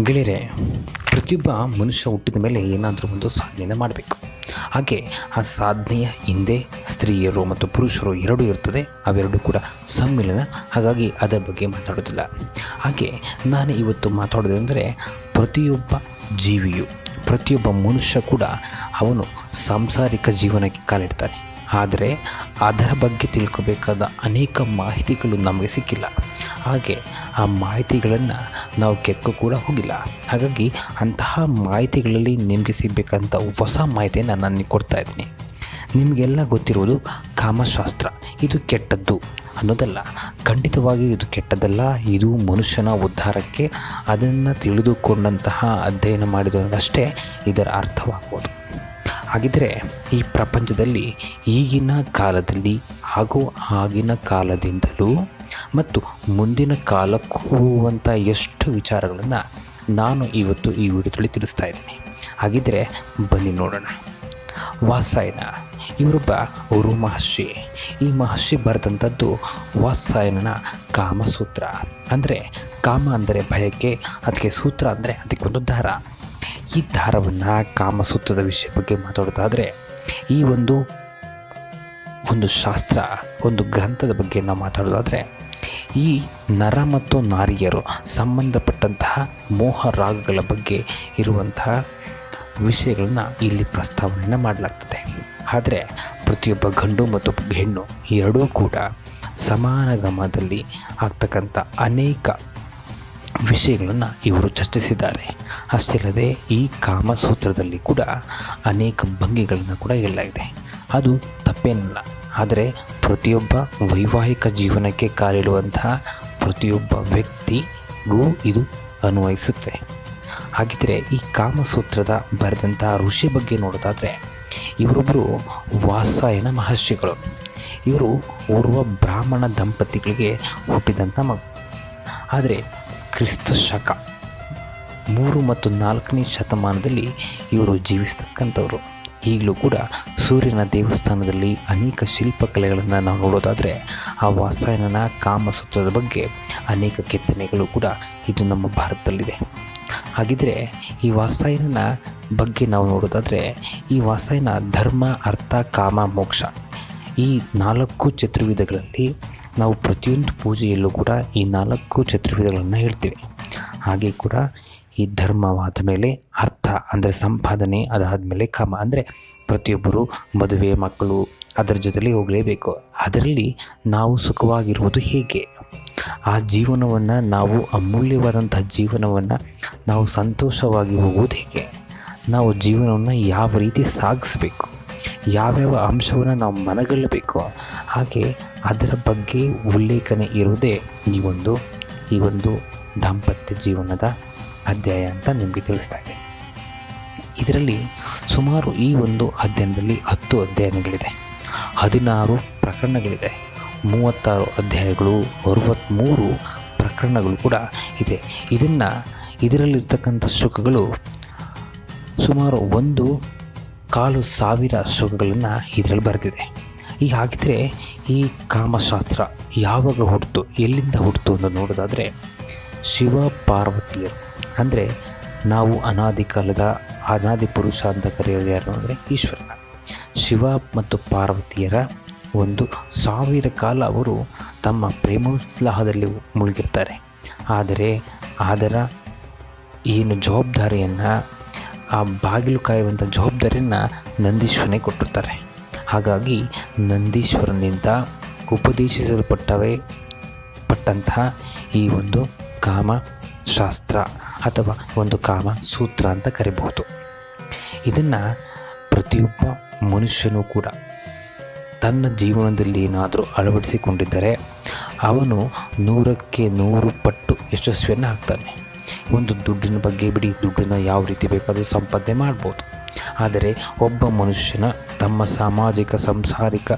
ಗೆಳೆಯರೆ, ಪ್ರತಿಯೊಬ್ಬ ಮನುಷ್ಯ ಹುಟ್ಟಿದ ಮೇಲೆ ಏನಾದರೂ ಒಂದು ಸಾಧನೆಯನ್ನು ಮಾಡಬೇಕು. ಹಾಗೆ ಆ ಸಾಧನೆಯ ಹಿಂದೆ ಸ್ತ್ರೀಯರು ಮತ್ತು ಪುರುಷರು ಎರಡೂ ಇರ್ತದೆ. ಅವೆರಡೂ ಕೂಡ ಸಮ್ಮಿಲನ. ಹಾಗಾಗಿ ಅದರ ಬಗ್ಗೆ ಮಾತಾಡೋದಿಲ್ಲ. ಹಾಗೆ ನಾನು ಇವತ್ತು ಮಾತಾಡೋದಂದರೆ ಪ್ರತಿಯೊಬ್ಬ ಜೀವಿಯು, ಪ್ರತಿಯೊಬ್ಬ ಮನುಷ್ಯ ಕೂಡ ಅವನು ಸಾಂಸಾರಿಕ ಜೀವನಕ್ಕೆ ಕಾಲಿಡ್ತಾನೆ. ಆದರೆ ಅದರ ಬಗ್ಗೆ ತಿಳ್ಕೋಬೇಕಾದ ಅನೇಕ ಮಾಹಿತಿಗಳು ನಮಗೆ ಸಿಕ್ಕಿಲ್ಲ. ಹಾಗೆ ಆ ಮಾಹಿತಿಗಳನ್ನು ನಾವು ಕೆಕ್ಕೂ ಕೂಡ ಹೋಗಿಲ್ಲ. ಹಾಗಾಗಿ ಅಂತಹ ಮಾಹಿತಿಗಳಲ್ಲಿ ನಿಮಗೆ ಸಿಗಬೇಕಂತ ಹೊಸ ಮಾಹಿತಿಯನ್ನು ನಾನು ಕೊಡ್ತಾ ಇದ್ದೀನಿ. ನಿಮಗೆಲ್ಲ ಗೊತ್ತಿರುವುದು ಕಾಮಶಾಸ್ತ್ರ ಇದು ಕೆಟ್ಟದ್ದು ಅನ್ನೋದಲ್ಲ. ಖಂಡಿತವಾಗಿಯೂ ಇದು ಕೆಟ್ಟದ್ದಲ್ಲ. ಇದು ಮನುಷ್ಯನ ಉದ್ಧಾರಕ್ಕೆ ಅದನ್ನು ತಿಳಿದುಕೊಂಡಂತಹ ಅಧ್ಯಯನ ಮಾಡಿದವರಿಗಷ್ಟೇ ಇದರ ಅರ್ಥವಾಗ್ಬೋದು. ಹಾಗಿದ್ದರೆ ಈ ಪ್ರಪಂಚದಲ್ಲಿ ಈಗಿನ ಕಾಲದಲ್ಲಿ ಹಾಗೂ ಆಗಿನ ಕಾಲದಿಂದಲೂ ಮತ್ತು ಮುಂದಿನ ಕಾಲಕ್ಕೂ ಇರುವಂಥ ಎಷ್ಟು ವಿಚಾರಗಳನ್ನು ನಾನು ಇವತ್ತು ಈ ವಿಡಿಯೋದಲ್ಲಿ ತಿಳಿಸ್ತಾ ಇದ್ದೀನಿ. ಹಾಗಿದ್ದರೆ ಬನ್ನಿ ನೋಡೋಣ. ವಾತ್ಸಾಯನ ಇವರೊಬ್ಬ ಗುರು ಮಹರ್ಷಿ. ಈ ಮಹರ್ಷಿ ಬರೆದಂಥದ್ದು ವಾತ್ಸಾಯನನ ಕಾಮಸೂತ್ರ. ಅಂದರೆ ಕಾಮ ಅಂದರೆ ಭಯಕ್ಕೆ, ಅದಕ್ಕೆ ಸೂತ್ರ ಅಂದರೆ ಅದಕ್ಕೊಂದು ದಾರ. ಈ ದಾರವನ್ನು ಕಾಮಸೂತ್ರದ ವಿಷಯ ಬಗ್ಗೆ ಮಾತಾಡೋದಾದರೆ ಈ ಒಂದು ಶಾಸ್ತ್ರ, ಒಂದು ಗ್ರಂಥದ ಬಗ್ಗೆ ನಾವು ಮಾತಾಡೋದಾದರೆ ಈ ನರ ಮತ್ತು ನಾರಿಯರು ಸಂಬಂಧಪಟ್ಟಂತಹ ಮೋಹ ರಾಗಗಳ ಬಗ್ಗೆ ಇರುವಂತಹ ವಿಷಯಗಳನ್ನು ಇಲ್ಲಿ ಪ್ರಸ್ತಾವನೆಯನ್ನು ಮಾಡಲಾಗ್ತದೆ. ಆದರೆ ಪ್ರತಿಯೊಬ್ಬ ಗಂಡು ಮತ್ತು ಹೆಣ್ಣು ಎರಡೂ ಕೂಡ ಸಮಾನ ಗಮನದಲ್ಲಿ ಆಗ್ತಕ್ಕಂಥ ಅನೇಕ ವಿಷಯಗಳನ್ನು ಇವರು ಚರ್ಚಿಸಿದ್ದಾರೆ. ಅಷ್ಟೇ ಅಲ್ಲದೆ ಈ ಕಾಮಸೂತ್ರದಲ್ಲಿ ಕೂಡ ಅನೇಕ ಭಂಗಿಗಳನ್ನು ಕೂಡ ಹೇಳಲಾಗಿದೆ. ಅದು ತಪ್ಪೇನಲ್ಲ. ಆದರೆ ಪ್ರತಿಯೊಬ್ಬ ವೈವಾಹಿಕ ಜೀವನಕ್ಕೆ ಕಾಲಿಡುವಂತಹ ಪ್ರತಿಯೊಬ್ಬ ವ್ಯಕ್ತಿಗೂ ಇದು ಅನ್ವಯಿಸುತ್ತೆ. ಹಾಗಿದ್ದರೆ ಈ ಕಾಮಸೂತ್ರದ ಬರೆದಂತಹ ಋಷಿ ಬಗ್ಗೆ ನೋಡೋದಾದರೆ ಇವರೊಬ್ಬರು ವಾತ್ಸಾಯನ ಮಹರ್ಷಿಗಳು. ಇವರು ಓರ್ವ ಬ್ರಾಹ್ಮಣ ದಂಪತಿಗಳಿಗೆ ಹುಟ್ಟಿದಂಥ ಮಗು. ಆದರೆ ಕ್ರಿಸ್ತ ಶಕ 3 ಮತ್ತು 4ನೇ ಶತಮಾನದಲ್ಲಿ ಇವರು ಜೀವಿಸ್ತಕ್ಕಂಥವ್ರು. ಈಗಲೂ ಕೂಡ ಸೂರ್ಯನ ದೇವಸ್ಥಾನದಲ್ಲಿ ಅನೇಕ ಶಿಲ್ಪಕಲೆಗಳನ್ನು ನಾವು ನೋಡೋದಾದರೆ ಆ ವಾತ್ಸಾಯನನ ಕಾಮಸೂತ್ರದ ಬಗ್ಗೆ ಅನೇಕ ಕೆತ್ತನೆಗಳು ಕೂಡ ಇದು ನಮ್ಮ ಭಾರತದಲ್ಲಿದೆ. ಹಾಗಿದ್ದರೆ ಈ ವಾತ್ಸಾಯನನ ಬಗ್ಗೆ ನಾವು ನೋಡೋದಾದರೆ ಈ ವಾತ್ಸಾಯನ ಧರ್ಮ, ಅರ್ಥ, ಕಾಮ, ಮೋಕ್ಷ ಈ 4 ಚತುರ್ವಿಧಗಳಲ್ಲಿ ನಾವು ಪ್ರತಿಯೊಂದು ಪೂಜೆಯಲ್ಲೂ ಕೂಡ ಈ 4 ಚತುರ್ವಿಧಗಳನ್ನು ಹೇಳ್ತೀವಿ. ಹಾಗೆ ಕೂಡ ಈ ಧರ್ಮವಾದ ಮೇಲೆ ಅರ್ಥ ಅಂದರೆ ಸಂಪಾದನೆ, ಅದಾದ ಮೇಲೆ ಕಾಮ ಅಂದರೆ ಪ್ರತಿಯೊಬ್ಬರು ಮದುವೆ, ಮಕ್ಕಳು ಅದರ ಜೊತೆಲಿ ಹೋಗಲೇಬೇಕು. ಅದರಲ್ಲಿ ನಾವು ಸುಖವಾಗಿರುವುದು ಹೇಗೆ, ಆ ಜೀವನವನ್ನು ನಾವು ಅಮೂಲ್ಯವಾದಂಥ ಜೀವನವನ್ನು ನಾವು ಸಂತೋಷವಾಗಿ ಹೋಗುವುದು ಹೇಗೆ, ನಾವು ಜೀವನವನ್ನು ಯಾವ ರೀತಿ ಸಾಗಿಸಬೇಕು, ಯಾವ್ಯಾವ ಅಂಶವನ್ನು ನಾವು ಮನಗೊಳ್ಳಬೇಕು, ಹಾಗೆ ಅದರ ಬಗ್ಗೆ ಉಲ್ಲೇಖನೆ ಇರುವುದೇ ಈ ಒಂದು ದಾಂಪತ್ಯ ಜೀವನದ ಅಧ್ಯಾಯ ಅಂತ ನಿಮಗೆ ತಿಳಿಸ್ತಾ ಇದೆ. ಇದರಲ್ಲಿ ಸುಮಾರು ಈ ಒಂದು ಅಧ್ಯಯನದಲ್ಲಿ 10 ಅಧ್ಯಯನಗಳಿದೆ, 16 ಪ್ರಕರಣಗಳಿದೆ, 36 ಅಧ್ಯಾಯಗಳು, 63 ಪ್ರಕರಣಗಳು ಕೂಡ ಇದೆ. ಇದರಲ್ಲಿರ್ತಕ್ಕಂಥ ಶ್ಲೋಕಗಳು ಸುಮಾರು 1,400 ಶ್ಲೋಕಗಳನ್ನು ಇದರಲ್ಲಿ ಬರೆದಿದೆ. ಈಗ ಹಾಗಿದ್ದರೆ ಈ ಕಾಮಶಾಸ್ತ್ರ ಯಾವಾಗ ಹುಟ್ಟಿತು, ಎಲ್ಲಿಂದ ಹುಟ್ಟಿತು ಅಂತ ನೋಡೋದಾದರೆ ಶಿವ ಪಾರ್ವತಿಯರು ಅಂದರೆ ನಾವು ಅನಾದಿ ಪುರುಷ ಅಂತ ಕರೆಯೋದು ಯಾರು ಅಂದರೆ ಈಶ್ವರನ. ಶಿವ ಮತ್ತು ಪಾರ್ವತಿಯರ 1,000 ಕಾಲ ಅವರು ತಮ್ಮ ಪ್ರೇಮೋತ್ಸಾಹದಲ್ಲಿ ಮುಳುಗಿರ್ತಾರೆ. ಆದರೆ ಅದರ ಏನು ಜವಾಬ್ದಾರಿಯನ್ನು, ಆ ಬಾಗಿಲು ಕಾಯುವಂಥ ಜವಾಬ್ದಾರಿಯನ್ನು ನಂದೀಶ್ವರನೇ ಕೊಟ್ಟಿರ್ತಾರೆ. ಹಾಗಾಗಿ ನಂದೀಶ್ವರನಿಂದ ಉಪದೇಶಿಸಲ್ಪಟ್ಟಂತಹ ಈ ಒಂದು ಕಾಮಶಾಸ್ತ್ರ ಅಥವಾ ಒಂದು ಕಾಮ ಸೂತ್ರ ಅಂತ ಕರಿಬಹುದು. ಇದನ್ನು ಪ್ರತಿಯೊಬ್ಬ ಮನುಷ್ಯನೂ ಕೂಡ ತನ್ನ ಜೀವನದಲ್ಲಿ ಏನಾದರೂ ಅಳವಡಿಸಿಕೊಂಡಿದ್ದರೆ ಅವನು 100ಕ್ಕೆ 100 ಪಟ್ಟು ಯಶಸ್ವಿಯನ್ನು ಆಗ್ತಾನೆ. ಒಂದು ದುಡ್ಡಿನ ಬಗ್ಗೆ ಬಿಡಿ, ದುಡ್ಡನ್ನು ಯಾವ ರೀತಿ ಬೇಕಾದರೂ ಸಂಪಾದನೆ ಮಾಡ್ಬೋದು. ಆದರೆ ಒಬ್ಬ ಮನುಷ್ಯನ ತಮ್ಮ ಸಾಮಾಜಿಕ ಸಾಂಸಾರಿಕ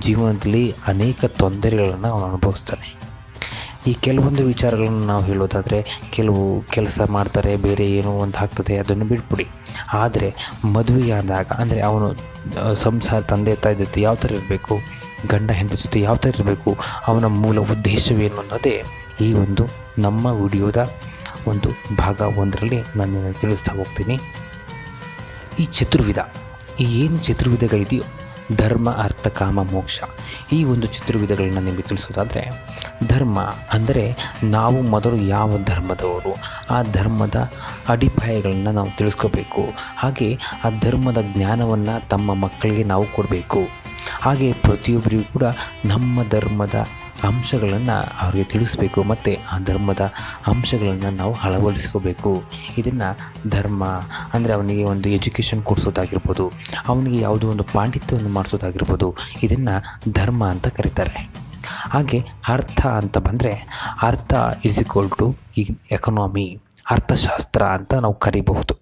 ಜೀವನದಲ್ಲಿ ಅನೇಕ ತೊಂದರೆಗಳನ್ನು ಅವನು ಅನುಭವಿಸ್ತಾನೆ. ಈ ಕೆಲವೊಂದು ವಿಚಾರಗಳನ್ನು ನಾವು ಹೇಳೋದಾದರೆ ಕೆಲಸ ಮಾಡ್ತಾರೆ, ಬೇರೆ ಏನೋ ಒಂದು ಆಗ್ತದೆ, ಅದನ್ನು ಬಿಟ್ಬಿಡಿ. ಆದರೆ ಮದುವೆಯಾದಾಗ ಅಂದರೆ ಅವನು ಸಂಸಾರ, ತಂದೆ ತಾಯಿ ಜೊತೆ ಯಾವ ಥರ ಇರಬೇಕು, ಗಂಡ ಹೆಂಡತಿ ಜೊತೆ ಯಾವ ಥರ ಇರಬೇಕು, ಅವನ ಮೂಲ ಉದ್ದೇಶವೇನು ಅನ್ನೋದೇ ಈ ಒಂದು ನಮ್ಮ ವಿಡಿಯೋದ ಒಂದು ಭಾಗ 1ರಲ್ಲಿ ನಾನು ನಿಮಗೆ ತಿಳಿಸ್ತಾ ಹೋಗ್ತೀನಿ. ಈ ಚತುರ್ವಿಧ, ಈ ಏನು ಚತುರ್ವಿಧಗಳಿದೆಯೋ ಧರ್ಮ, ಅರ್ಥ, ಕಾಮ, ಮೋಕ್ಷ, ಈ ಒಂದು ಚತುರ್ವಿಧಗಳನ್ನ ನಿಮಗೆ ತಿಳಿಸೋದಾದರೆ, ಧರ್ಮ ಅಂದರೆ ನಾವು ಮೊದಲು ಯಾವ ಧರ್ಮದವರು, ಆ ಧರ್ಮದ ಅಡಿಪಾಯಗಳನ್ನು ನಾವು ತಿಳಿಸ್ಕೋಬೇಕು. ಹಾಗೆ ಆ ಧರ್ಮದ ಜ್ಞಾನವನ್ನು ತಮ್ಮ ಮಕ್ಕಳಿಗೆ ನಾವು ಕೊಡಬೇಕು. ಹಾಗೆ ಪ್ರತಿಯೊಬ್ಬರಿಗೂ ಕೂಡ ನಮ್ಮ ಧರ್ಮದ ಅಂಶಗಳನ್ನು ಅವರಿಗೆ ತಿಳಿಸ್ಬೇಕು ಮತ್ತು ಆ ಧರ್ಮದ ಅಂಶಗಳನ್ನು ನಾವು ಅಳವಡಿಸ್ಕೋಬೇಕು. ಇದನ್ನು ಧರ್ಮ ಅಂದರೆ ಅವನಿಗೆ ಒಂದು ಎಜುಕೇಷನ್ ಕೊಡಿಸೋದಾಗಿರ್ಬೋದು, ಅವನಿಗೆ ಯಾವುದೋ ಒಂದು ಪಾಂಡಿತ್ಯವನ್ನು ಮಾಡಿಸೋದಾಗಿರ್ಬೋದು, ಇದನ್ನು ಧರ್ಮ ಅಂತ ಕರೀತಾರೆ. ಹಾಗೆ ಅರ್ಥ ಅಂತ ಬಂದರೆ, ಅರ್ಥ ಈಸ್ ಈಕ್ವಲ್ ಟು ಎಕನಾಮಿ, ಅರ್ಥಶಾಸ್ತ್ರ ಅಂತ ನಾವು ಕರಿಬಹುದು.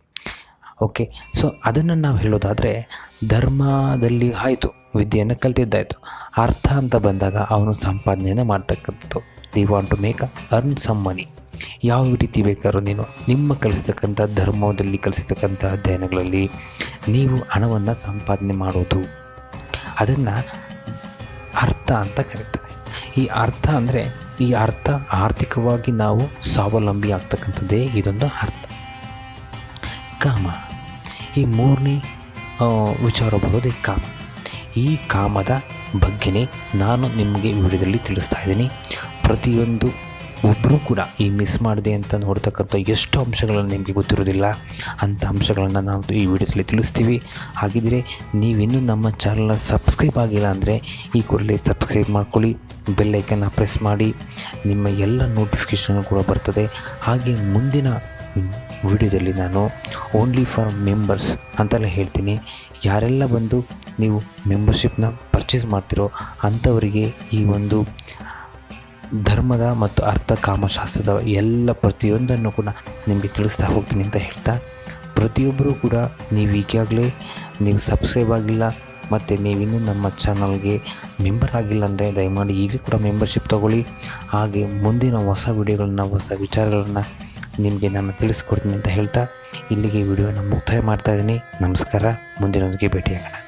ಓಕೆ, ಸೊ ಅದನ್ನು ನಾವು ಹೇಳೋದಾದರೆ, ಧರ್ಮದಲ್ಲಿ ಆಯಿತು ವಿದ್ಯೆಯನ್ನು ಕಲ್ತಿದ್ದಾಯಿತು, ಅರ್ಥ ಅಂತ ಬಂದಾಗ ಅವನು ಸಂಪಾದನೆಯನ್ನು ಮಾಡ್ತಕ್ಕಂಥದ್ದು. The want to make earn some money. ಯಾವ ರೀತಿ ಬೇಕಾದ್ರೂ ನೀನು ನಿಮ್ಮ ಕಲಿಸ್ತಕ್ಕಂಥ ಧರ್ಮದಲ್ಲಿ ಕಲಿಸ್ತಕ್ಕಂಥ ಅಧ್ಯಯನಗಳಲ್ಲಿ ನೀವು ಹಣವನ್ನು ಸಂಪಾದನೆ ಮಾಡೋದು, ಅದನ್ನು ಅರ್ಥ ಅಂತ ಕರೀತಾರೆ. ಈ ಅರ್ಥ ಅಂದರೆ, ಈ ಅರ್ಥ ಆರ್ಥಿಕವಾಗಿ ನಾವು ಸ್ವಾವಲಂಬಿ ಆಗ್ತಕ್ಕಂಥದ್ದೇ ಇದೊಂದು ಅರ್ಥ. ಕಾಮ, ಈ 3ನೇ ವಿಚಾರ ಬರೋದೇ ಕಾಮ. ಈ ಕಾಮದ ಬಗ್ಗೆನೇ ನಾನು ನಿಮಗೆ ವಿಡಿಯೋದಲ್ಲಿ ತಿಳಿಸ್ತಾ ಇದ್ದೀನಿ. ಪ್ರತಿಯೊಂದು ಒಬ್ಬರೂ ಕೂಡ ಈ ಮಿಸ್ ಮಾಡಿದೆ ಅಂತ ನೋಡ್ತಕ್ಕಂಥ ಎಷ್ಟು ಅಂಶಗಳನ್ನು ನಿಮಗೆ ಗೊತ್ತಿರೋದಿಲ್ಲ, ಅಂಥ ಅಂಶಗಳನ್ನು ನಾವು ಈ ವಿಡಿಯೋದಲ್ಲಿ ತಿಳಿಸ್ತೀವಿ. ಹಾಗಿದ್ದರೆ ನೀವಿನ್ನೂ ನಮ್ಮ ಚಾನಲ್ನ ಸಬ್ಸ್ಕ್ರೈಬ್ ಆಗಿಲ್ಲ ಅಂದರೆ ಈ ಕೂಡಲೇ ಸಬ್ಸ್ಕ್ರೈಬ್ ಮಾಡ್ಕೊಳ್ಳಿ, ಬೆಲ್ ಐಕನ್ನ ಪ್ರೆಸ್ ಮಾಡಿ, ನಿಮ್ಮ ಎಲ್ಲ ನೋಟಿಫಿಕೇಷನ್ ಕೂಡ ಬರ್ತದೆ. ಹಾಗೆ ಮುಂದಿನ ವಿಡಿಯೋದಲ್ಲಿ ನಾನು ಓನ್ಲಿ ಫಾರ್ ಮೆಂಬರ್ಸ್ ಅಂತೆಲ್ಲ ಹೇಳ್ತೀನಿ. ಯಾರೆಲ್ಲ ಬಂದು ನೀವು ಮೆಂಬರ್ಶಿಪ್ನ ಪರ್ಚೇಸ್ ಮಾಡ್ತಿರೋ ಅಂಥವರಿಗೆ ಈ ಒಂದು ಧರ್ಮದ ಮತ್ತು ಅರ್ಥ ಕಾಮಶಾಸ್ತ್ರದ ಎಲ್ಲ ಪ್ರತಿಯೊಂದನ್ನು ಕೂಡ ನಿಮಗೆ ತಿಳಿಸ್ತಾ ಹೋಗ್ತೀನಿ ಅಂತ ಹೇಳ್ತಾ, ಪ್ರತಿಯೊಬ್ಬರೂ ಕೂಡ ನೀವು ಈಗಾಗಲೇ ನೀವು ಸಬ್ಸ್ಕ್ರೈಬ್ ಆಗಿಲ್ಲ ಮತ್ತು ನೀವಿನ್ನೂ ನಮ್ಮ ಚಾನಲ್ಗೆ ಮೆಂಬರ್ ಆಗಿಲ್ಲ ಅಂದರೆ ದಯಮಾಡಿ ಈಗಲೂ ಕೂಡ ಮೆಂಬರ್ಶಿಪ್ ತೊಗೊಳ್ಳಿ. ಹಾಗೆ ಮುಂದಿನ ಹೊಸ ವಿಡಿಯೋಗಳನ್ನ, ಹೊಸ ವಿಚಾರಗಳನ್ನು ನಿಮಗೆ ನಾನು ತಿಳಿಸ್ಕೊಡ್ತೀನಿ ಅಂತ ಹೇಳ್ತಾ ಇಲ್ಲಿಗೆ ವಿಡಿಯೋನ ಮುಕ್ತಾಯ ಮಾಡ್ತಾಯಿದ್ದೀನಿ. ನಮಸ್ಕಾರ, ಮುಂದಿನೊಂದಿಗೆ ಭೇಟಿಯಾಗೋಣ.